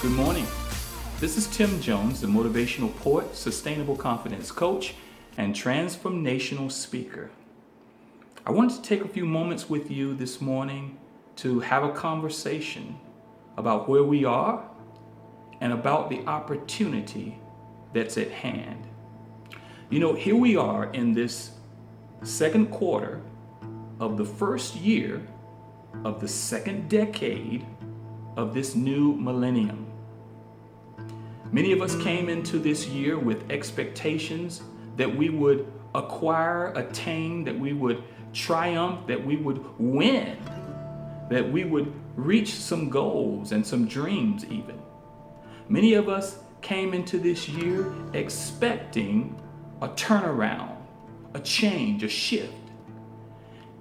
Good morning. This is Tim Jones, the motivational poet, sustainable confidence coach, and transformational speaker. I wanted to take a few moments with you this morning to have a conversation about where we are and about the opportunity that's at hand. You know, here we are in this second quarter of the first year of the second decade of this new millennium. Many of us came into this year with expectations that we would acquire, attain, that we would triumph, that we would win, that we would reach some goals and some dreams even. Many of us came into this year expecting a turnaround, a change, a shift.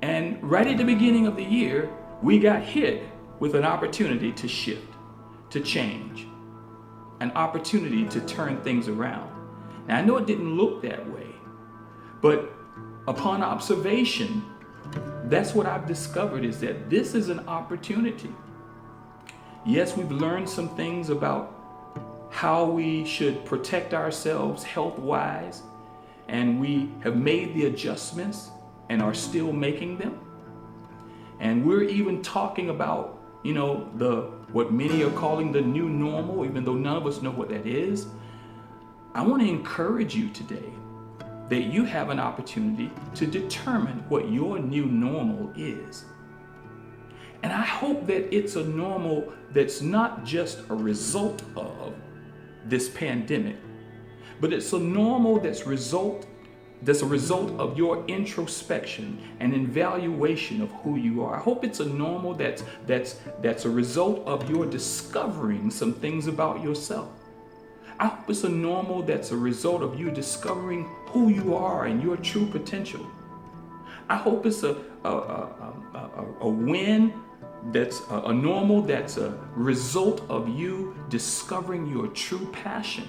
And right at the beginning of the year, we got hit with an opportunity to shift, to change, an opportunity to turn things around. Now, I know it didn't look that way, but upon observation, that's what I've discovered, is that this is an opportunity. Yes, we've learned some things about how we should protect ourselves health-wise, and we have made the adjustments and are still making them. And we're even talking about, what many are calling the new normal, even though none of us know what that is. I want to encourage you today that you have an opportunity to determine what your new normal is. And I hope that it's a normal that's not just a result of this pandemic, but it's a normal that's a result of your introspection and evaluation of who you are. I hope it's a normal that's a result of your discovering some things about yourself. I hope it's a normal that's a result of you discovering who you are and your true potential. I hope it's a win that's a normal that's a result of you discovering your true passion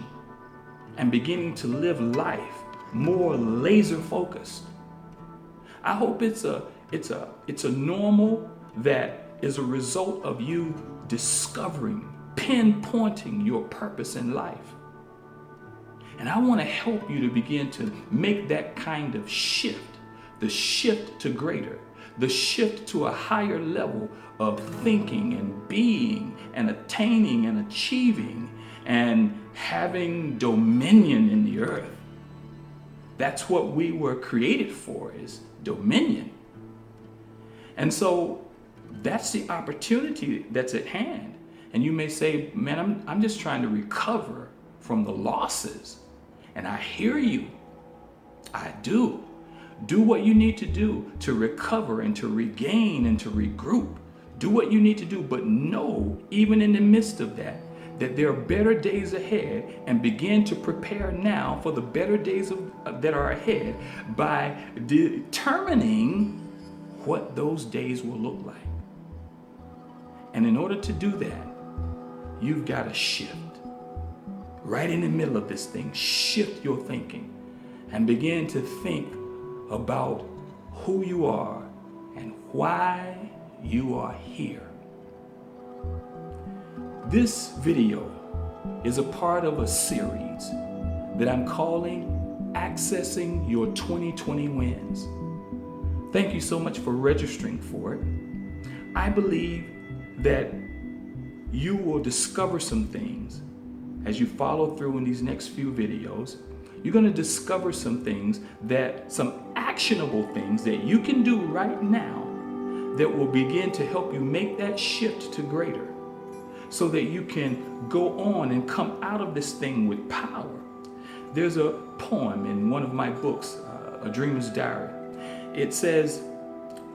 and beginning to live life more laser focused. I hope it's a normal that is a result of you discovering, pinpointing your purpose in life. And I want to help you to begin to make that kind of shift, the shift to greater, the shift to a higher level of thinking and being and attaining and achieving and having dominion in the earth. That's what we were created for, is dominion. And so that's the opportunity that's at hand. And you may say, man, I'm just trying to recover from the losses. And I hear you. I do. Do what you need to do to recover and to regain and to regroup. Do what you need to do, but know, even in the midst of that there are better days ahead, and begin to prepare now for the better days that are ahead by determining what those days will look like. And in order to do that, you've got to shift. Right in the middle of this thing, shift your thinking and begin to think about who you are and why you are here. This video is a part of a series that I'm calling Accessing Your 2020 Wins. Thank you so much for registering for it. I believe that you will discover some things as you follow through in these next few videos. You're going to discover some things, some actionable things that you can do right now that will begin to help you make that shift to greater, so that you can go on and come out of this thing with power. There's a poem in one of my books, A Dreamer's Diary. It says,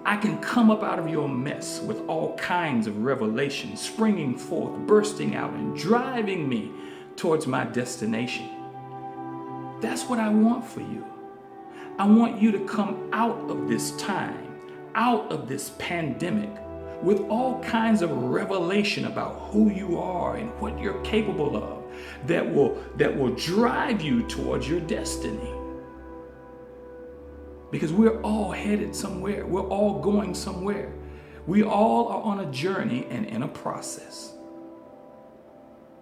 I can come up out of your mess with all kinds of revelations springing forth, bursting out, and driving me towards my destination. That's what I want for you. I want you to come out of this time, out of this pandemic, with all kinds of revelation about who you are and what you're capable of, that will drive you towards your destiny. Because we're all headed somewhere. We're all going somewhere. We all are on a journey and in a process.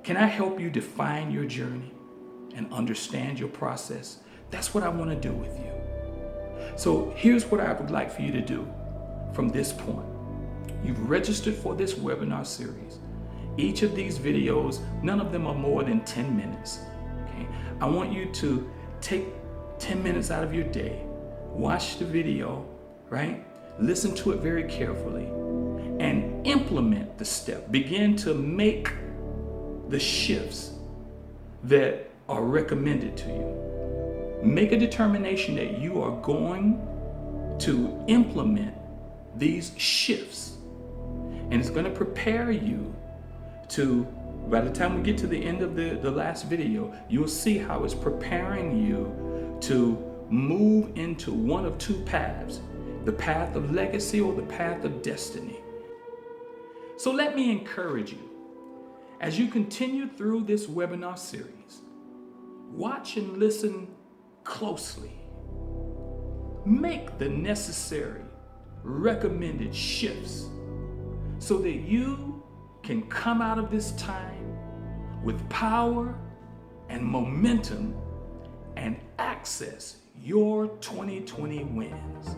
Can I help you define your journey and understand your process? That's what I want to do with you. So here's what I would like for you to do from this point. You've registered for this webinar series. Each of these videos, none of them are more than 10 minutes. Okay? I want you to take 10 minutes out of your day, watch the video, right? Listen to it very carefully and implement the step. Begin to make the shifts that are recommended to you. Make a determination that you are going to implement these shifts, and it's going to prepare you to, by the time we get to the end of the last video, you'll see how it's preparing you to move into one of two paths, the path of legacy or the path of destiny. So let me encourage you, as you continue through this webinar series, watch and listen closely. Make the necessary recommended shifts so that you can come out of this time with power and momentum and access your 2020 wins.